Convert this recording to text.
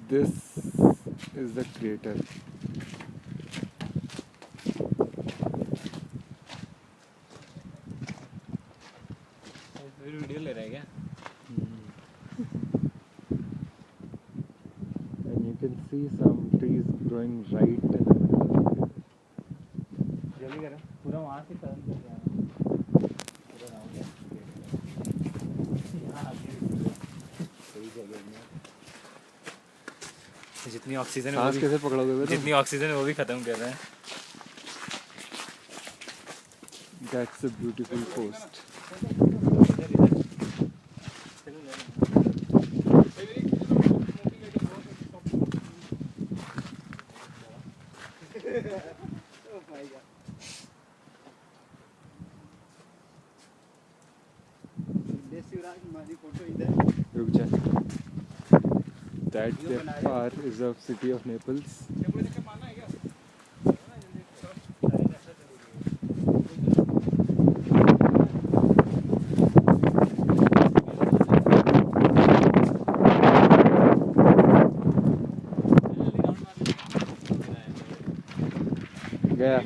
This is the crater. Video ले रहा है क्या? And you can see some trees growing right in the middle of it. जल्दी करो, पूरा वहाँ से टर्न कर जाना, पूरा राउंड है। यहाँ आगे सही जगह में। जितनी ऑक्सीजन है सांस कैसे पकड़ोगे बे तुम? जितनी ऑक्सीजन है वो भी खत्म कर रहे हैं। That's a beautiful post. रुक जा। That there far is the city of Naples. गया